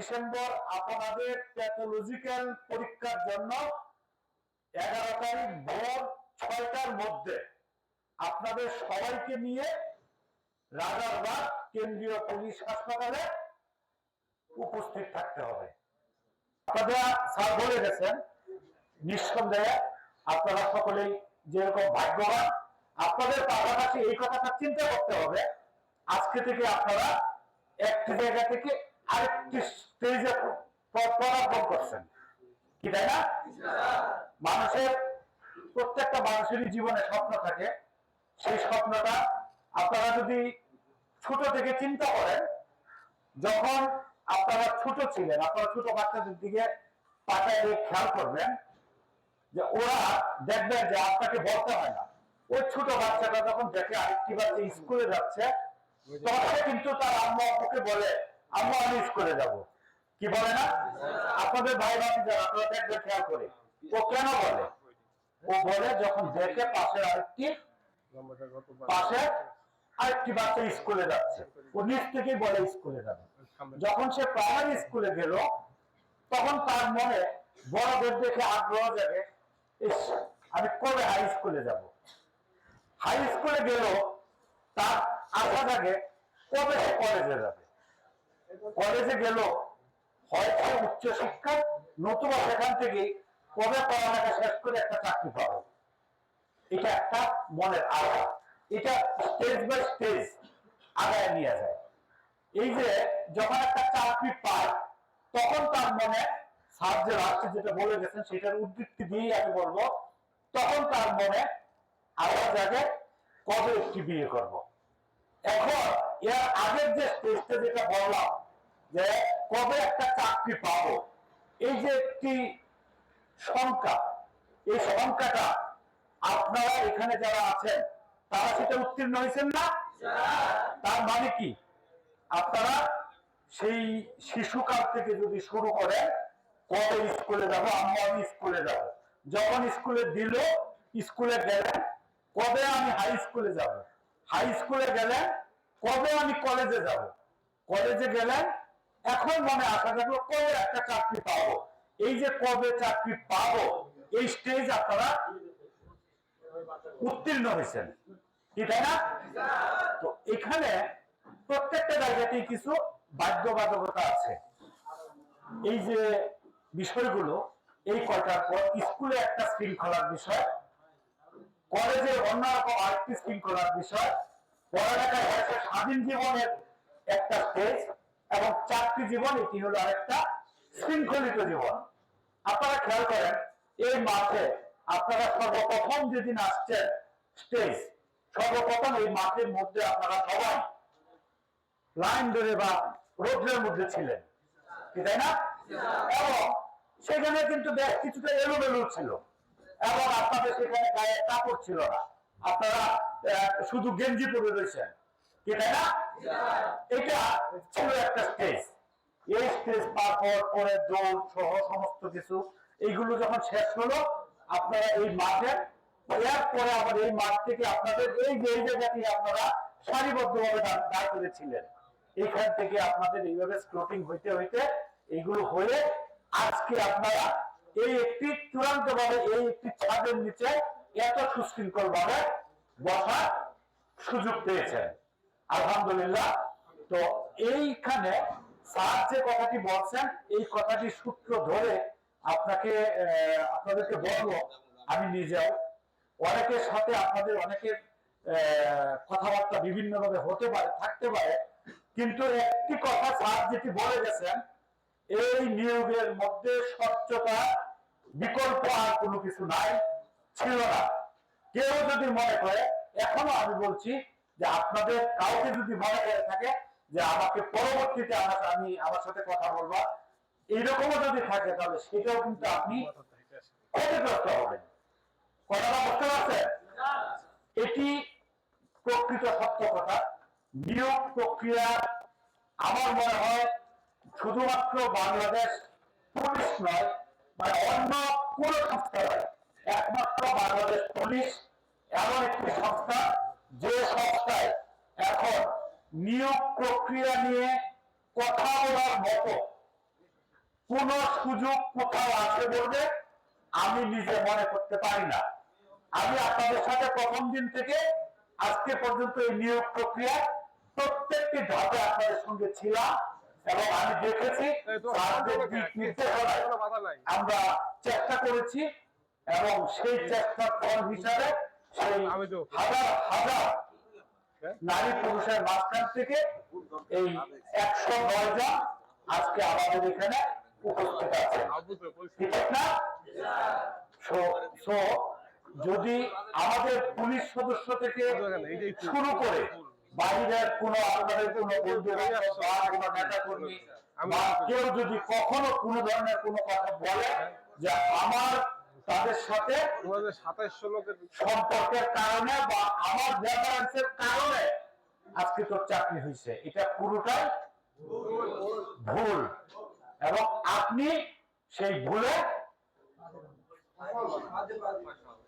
December আপনাদের pathological পরীক্ষার জন্য 11 তারিখ ভোর 6টার মধ্যে আপনাদের সবাইকে নিয়ে রাজারবাগ কেন্দ্রীয় পুলিশ হাসপাতালে উপস্থিত থাকতে হবে। আপনারা স্যার বলে গেছেন, নিঃসন্দেহে আপনারা সকলেই যেরকম ভাগ্যবান, আপনাদের পাশাপাশি এই কথাটা চিন্তা করতে হবে আজকে থেকে আপনারা একটি জায়গা থেকে আরেকটি স্টেজে পদার্পণ করছেন, কি তাই না? মানুষের প্রত্যেকটা মানুষেরই জীবনে স্বপ্ন থাকে। সেই স্বপ্নটা আপনারা যদি ছোট থেকে চিন্তা করেন, যখন আপনারা ছোট ছিলেন, আপনারা ছোট বাচ্চাদের দিকে পাঠায় খেয়াল করবেন যে ওরা দেখবেন যে আপনাকে বলতে হয় না। ওই ছোট বাচ্চাটা যখন দেখে আরেকটি বাচ্চা স্কুলে যাচ্ছে, তখন কিন্তু তার আম্মু আব্বুকে বলে, আম্মু আমি স্কুলে যাব। কি বলে না? আপনাদের ভাই ভাবি যারা আপনারা দেখবেন খেয়াল করে, ও কেন বলে? ও বলে যখন দেখে পাশে আরেকটি বাচ্চা স্কুলে যাচ্ছে, ও নিজ থেকেই বলে স্কুলে যাবে। যখন সে প্রাইমারি স্কুলে গেল, তখন তার মনে বড়দের দেখে আগ্রহ জাগে, আমি কবে হাই স্কুলে যাব। হাই স্কুলে গেল, তার আশা জাগে কবে সে কলেজে যাবে। কলেজে গেল, হয়তো উচ্চ শিক্ষা, নতুবা সেখান থেকে কবে পড়ালেখা শেষ করে একটা চাকরি পাবো। এটা একটা মনের আশা। এটা স্টেজ বাই স্টেজ আগায় নিয়ে যায়। এই যে যখন একটা চাকরি পায়, তখন তার মনে স্যার যে রাষ্ট্রে যেটা বলে গেছেন সেটার উদ্ধৃতি দিয়েই আমি বলবো, তখন তার মনে আশা জাগে কবে একটি বিয়ে করব। এখন এর আগের যে স্টেজটা যেটা বললাম যে কবে একটা চাকরি পাবো, এই যে একটি সংখ্যা, এই সংখ্যাটা আপনারা এখানে যারা আছেন তারা সেটা উত্তীর্ণ হয়েছেন না? তার মানে কি, আপনারা সেই শিশুকাল থেকে যদি শুরু করেন, কবে স্কুলে যাব, আম্মু আমি স্কুলে যাব, যখন স্কুলে দিল স্কুলে গেলেন, কবে আমি হাই স্কুলে যাব, হাই স্কুলে গেলেন কবে আমি কলেজে যাব, কলেজে গেলেন এখন মনে আশা থাকলো কবে একটা চাকরি পাবো। এই যে কবে চাকরি পাবো, এই স্টেজ আপনারা উত্তীর্ণ হয়েছেন, কি তাই না? তো এখানে প্রত্যেকটা জায়গাতেই কিছু বাধ্যবাধকতা আছে। এই যে বিষয়গুলো, এই কয়টার পর স্কুলে একটা শৃঙ্খলার বিষয়, কলেজে অন্যরকম আরেকটি শৃঙ্খলার বিষয়, পড়ালেখা হয়েছে স্বাধীন জীবনের একটা স্টেজ, এবং চাকরি জীবন এটি হলো আরেকটা শৃঙ্খলিত জীবন। আপনারা খেয়াল করেন, এই মাঠে আপনারা সর্বপ্রথম যেদিন আসছেন স্টেজ, সর্বপ্রথম এই মাঠের মধ্যে আপনারা সবাই লাইন ধরে বা রোদ্রের মধ্যে ছিলেন, কি তাই না? এবং সেখানে কিন্তু বেশ কিছুটা এলোমেলো ছিল, এবং আপনাদের সেখানে গায়ে কাপড় ছিল না, আপনারা শুধু গেঞ্জি পরে রয়েছেন, কি তাই না? এটা ছিল একটা স্টেজ। এই স্টেজ পার হওয়ার পরে দৌড় সহ সমস্ত কিছু এইগুলো যখন শেষ হলো, আপনারা এই মাঠে, এরপরে আবার এই মাঠ থেকে আপনাদের এই যে জায়গাটি আপনারা সারিবদ্ধভাবে দাঁড় করেছিলেন, এখান থেকে আপনাদের এইভাবে স্ক্রটিং হইতে হইতে এইগুলো হয়ে আজকে আপনারা এই একটি চূড়ান্ত ভাবে এই একটি ছাদের নিচে এত সুশৃঙ্খল ভাবে বসার সুযোগ পেয়েছেন, আলহামদুলিল্লাহ। তো এইখানে স্যার যে কথাটি বলছেন, এই কথাটি সূত্র ধরে আপনাদেরকে বলবো, আমি নিজেও অনেকের সাথে আপনাদের অনেকের কথাবার্তা বিভিন্ন ভাবে হতে পারে, থাকতে পারে, কিন্তু একটি কথা স্যার যেটি বলে গেছেন, এই নিয়োগের মধ্যে স্বচ্ছতা বিকল্প আর কোনো কিছু নাই, ছিল না। কেউ যদি মনে করে, এখনো আমি বলছি যে আপনাদের কাউকে যদি মনে করে থাকে যে আমাকে পরবর্তীতে আমার সাথে কথা বলবা, এইরকমও যদি থাকে, তাহলে সেটাও কিন্তু আপনি ক্ষতিগ্রস্ত হবেন। কথাটা বুঝতে পারছেন? এটি প্রকৃত সত্য কথা। নিয়োগ প্রক্রিয়া আমার মনে হয় শুধুমাত্র বাংলাদেশ পুলিশ নয়, মানে অন্য কোন সংস্থা নয়, একমাত্র বাংলাদেশ পুলিশ এমন একটি সংস্থা, যে সংস্থায় এখন নিয়োগ প্রক্রিয়া নিয়ে কথা বলার মতো কোন সুযোগ কোথাও আছে বলবে আমি নিজে মনে করতে পারি না। আমি আপনাদের সাথে প্রথম দিন থেকে আজকে পর্যন্ত এই নিয়োগ প্রক্রিয়া প্রত্যেকটি ধাপে আপনাদের সঙ্গে ছিলাম এবং আমি দেখেছি আমরা চেষ্টা করেছি এবং সেই চেষ্টার ফল হিসাবে সেই হাজার হাজার নারী পুরুষের মাঝখান থেকে এই 109 জন আজকে আমাদের এখানে উপস্থিত আছে, ঠিক না? যদি আমাদের পুলিশ সদস্য থেকে শুরু করে বাইরের কোনো আপনাদের কোনো বন্ধু বা কোনো নেতা কর্মী বা কেউ যদি কখনো কোনো ধরনের কোনো কথা বলে যে আমার তাদের সাথে সম্পর্কের কারণে বা আমার রেফারেন্সের কারণে আজকে তোর চাকরি হয়েছে, এটা পুরোটাই ভুল এবং আপনি সেই ভুলে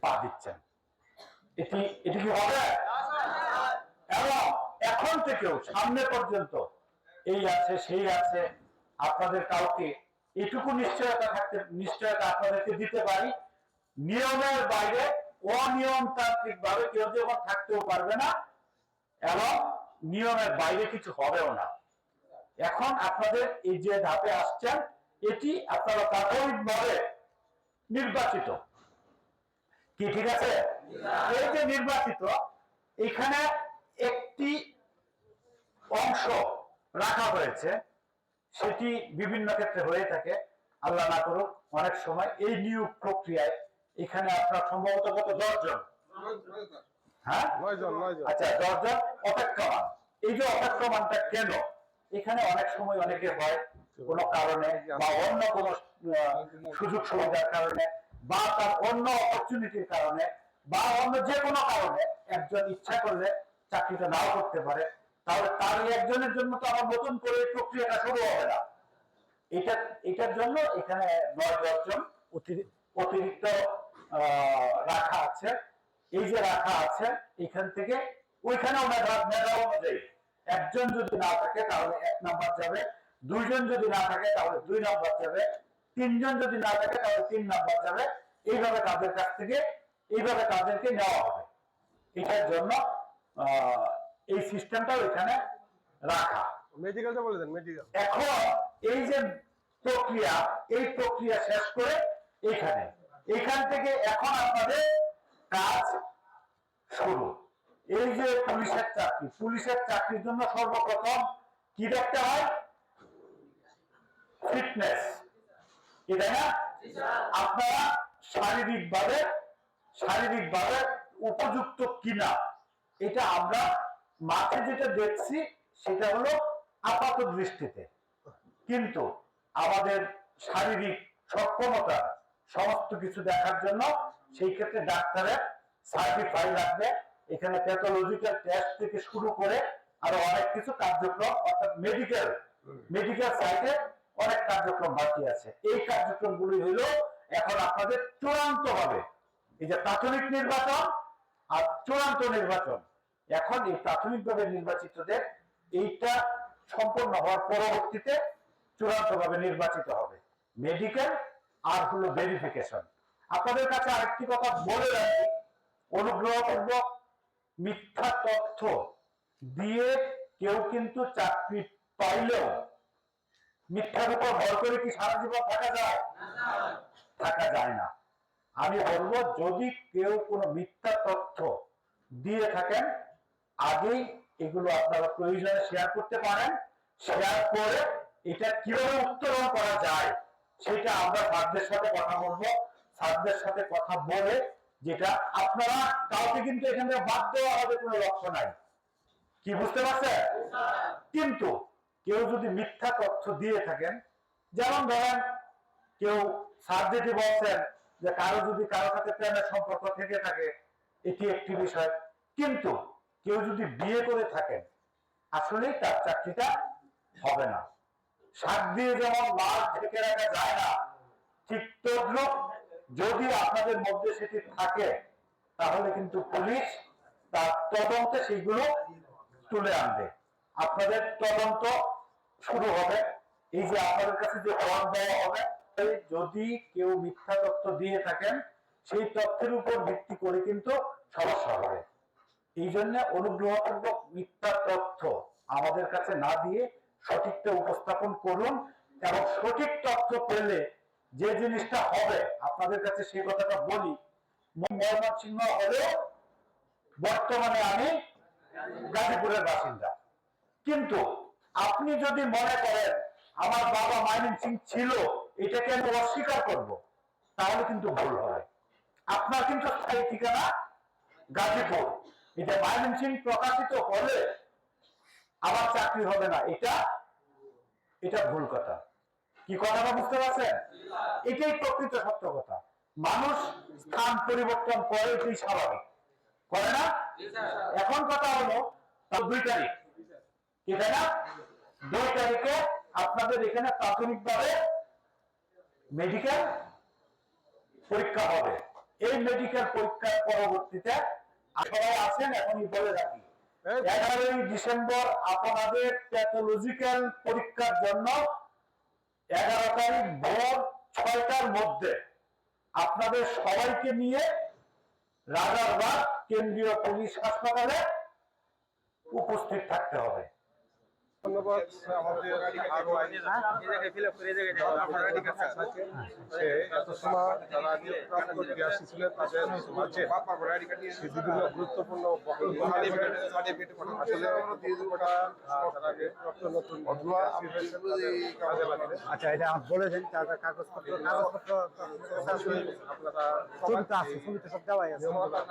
পা দিচ্ছেন। এটি কি হবে? এবং এখন থেকেও সামনে পর্যন্ত এই আছে সেই আছে আপনাদের কাউকে এটুকু নিশ্চয়তা আপনাদেরকে দিতে পারি, নিয়মের বাইরে অনিয়মতান্ত্রিক ভাবে কেউ যেমন থাকতেও পারবে না এবং নিয়মের বাইরে কিছু হবেও না। এখন আপনাদের এই যে ধাপে আসছেন এটি আপনারা প্রাথমিকভাবে নির্বাচিত, কি ঠিক আছে? এই যে নির্বাচিত এখানে একটি অংশ রাখা হয়েছে, সেটি বিভিন্ন ক্ষেত্রে হয়ে থাকে, আল্লাহ না করুক অনেক সময় এই নিয়োগ প্রক্রিয়ায় এখানে আপনার সম্ভবত কত 10 জন, হ্যাঁ 9 জন, আচ্ছা 10 জন অপেক্ষমান। এই যে অপেক্ষমানটা কেন? এখানে অনেক সময় অনেকে হয় কোনো কারণে বা অন্য কোনো সুযোগ সুবিধার কারণে বা তার অন্য অপরচুনিটির কারণে বা অন্য যে কোনো কারণে একজন ইচ্ছা করলে চাকরিটা নাও করতে পারে, তাহলে তার একজনের জন্য তো আমার নতুন করে প্রক্রিয়াটা শুরু হবে না। এটার জন্য এখানে 9-10 জন অতিরিক্ত রাখা আছে। এই যে রাখা আছে এখান থেকে ওইখানেও মেধা অনুযায়ী একজন যদি না থাকে তাহলে 1 নাম্বার যাবে, 2 জন যদি না থাকে তাহলে 2 নাম্বার যাবে, 3 জন যদি না থাকে তাহলে 3 নাম্বার যাবে। এইভাবে তাদের কাছ থেকে এইভাবে তাদেরকে নেওয়া হবে। এটার জন্য এই সিস্টেমটাও এখানে রাখা। মেডিকেলটা বলে দেন। মেডিকেল এখন এই যে প্রক্রিয়া, এই প্রক্রিয়া শেষ করে এখান থেকে এখন আপনাদের কাজ শুরু। এই যে পুলিশের চাকরির জন্য সর্বপ্রথম কি দেখতে হয়? ফিটনেস, কি তাই না? আপনারা শারীরিকভাবে উপযুক্ত কিনা এটা আমরা মাঠে যেটা দেখছি সেটা হলো আপাত দৃষ্টিতে, কিন্তু আমাদের শারীরিক সক্ষমতা সমস্ত কিছু দেখার জন্য সেই ক্ষেত্রে ডাক্তারের সার্টিফাই লাগবে। এখানে প্যাথোলজিক্যাল টেস্ট থেকে শুরু করে আরো অনেক কিছু কার্যক্রম, অর্থাৎ মেডিকেল সাইটে অনেক কার্যক্রম বাকি আছে। এই কার্যক্রমগুলি হলো এখন আপনাদের চূড়ান্ত ভাবে এই যে প্রাথমিক নির্বাচন আর চূড়ান্ত নির্বাচন। এখন এই প্রাথমিকভাবে নির্বাচিতদের এইটা সম্পন্ন হওয়ার পরবর্তীতে চূড়ান্ত ভাবে নির্বাচিত হবে মেডিকেল আর হলো ভেরিফিকেশন। আপনাদের কাছে আরেকটি কথা বলে রাখি, অনুগ্রহপূর্বক মিথ্যা তথ্য দিয়ে কেউ কিন্তু চাকরি পাইলেও মিথ্যার উপর ভর করে কি সারা জীবন থাকা যায়? থাকা যায় না। আমি বলবো যদি কেউ কোনো মিথ্যা তথ্য দিয়ে থাকেন আগেই এগুলো আপনারা প্রয়োজনে শেয়ার করতে পারেন। শেয়ার করে এটা কিভাবে উত্তোলন করা যায় সেটা আমরা স্যারদের সাথে কথা বলবো। স্যারদের সাথে কথা বলে যেটা আপনারা কাউকে কিন্তু এখানে বাদ দেওয়া হবে কোনো লক্ষ্য নাই, কি বুঝতে পারছেন? কিন্তু কেউ যদি মিথ্যা তথ্য দিয়ে থাকেন, যেমন ধরেন কেউ স্যার যেটি বলছেন যে কারো সাথে প্রেমের সম্পর্ক থেকে থাকে, এটি একটি বিষয়, কিন্তু কেউ যদি বিয়ে করে থাকেন আসলেই তার চাকরিটা হবে না। শাক দিয়ে যেমন মাছ ঢেকে রাখা যায় না, ঠিক তদ্রুপ যদি আপনাদের মধ্যে সেটি থাকে তাহলে কিন্তু পুলিশ তার তদন্তে সেগুলো তুলে আনবে। আপনাদের তদন্ত শুরু হবে এই যে আপনাদের কাছে যে ফর্ম দেওয়া হবে, যদি কেউ মিথ্যা তথ্য দিয়ে থাকেন সেই তথ্যের উপর ভিত্তি করে কিন্তু সমস্যা হবে। এই জন্য অনুগ্রহপূর্বক মিথ্যা তথ্য আমাদের কাছে না দিয়ে সঠিকটা উপস্থাপন করুন, এবং সঠিক তথ্য পেলে যে জিনিসটা হবে আপনাদের কাছে সেই কথাটা বলি। ময়মনসিংহ হলেও বর্তমানে আমি গাজীপুরের বাসিন্দা, কিন্তু আপনি যদি মনে করেন আমার বাবা ময়মনসিং ছিল, এটাকে আমি অস্বীকার করব, তাহলে কিন্তু ভুল হবে। আপনার কিন্তু স্থায়ী ঠিকানা গাজীপুর, এটা ময়মনসিং প্রকাশিত হলে আমার চাকরি হবে না, এটা ভুল কথা। কি কথাটা বুঝতে পারছেন? এটাই প্রকৃত সত্য কথা। মানুষ স্থান পরিবর্তন করে, এটাই স্বাভাবিক, করে না? এখন কথা হলো 2 তারিখ, কি তাই না? 2 তারিখে আপনাদের এখানে প্রাথমিকভাবে মেডিকেল পরীক্ষা হবে। এই মেডিকেল পরীক্ষার পরবর্তীতে আপনারা আছেন, এখনই বলে রাখি, 11ই ডিসেম্বর আপনাদের প্যাথোলজিক্যাল পরীক্ষার জন্য 11 তারিখ ভোর 6টার মধ্যে আপনাদের সবাইকে নিয়ে রাজারবাগ কেন্দ্রীয় পুলিশ হাসপাতালে উপস্থিত থাকতে হবে। ধন্যবাদ। আমাদের আরো সে এত সময় যারা নিয়োগপ্রাপ্ত গ্যাস ছিলেন তাদের মাঝে বিভিন্ন গুরুত্বপূর্ণ আসলে নতুন আচ্ছা, এটা বলেছেন কাগজপত্র আপনারা ছবিতে আছে, ছবিতে সব দেওয়াই আছে। ধন্যবাদ।